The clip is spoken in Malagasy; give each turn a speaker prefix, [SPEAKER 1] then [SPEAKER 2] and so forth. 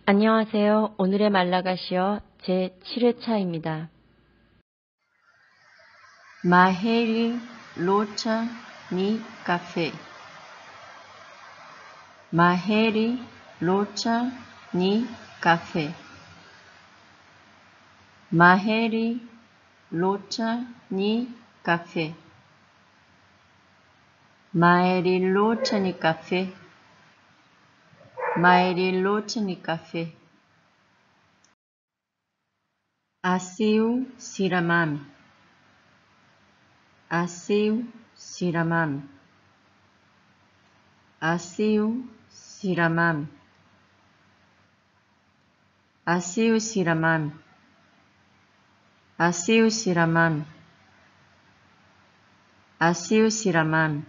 [SPEAKER 1] 안녕하세요. 오늘의 말라가시어 제7회차입니다.
[SPEAKER 2] Maheri locha ni café. Maheri locha ni café. Maheri locha ni café. Maheri locha ni café. Maheri locha ni café. Asiu siramami. Asiu siramami. Asiu siramami. Asiu siramami. Asiu siramami. Asiu siramami.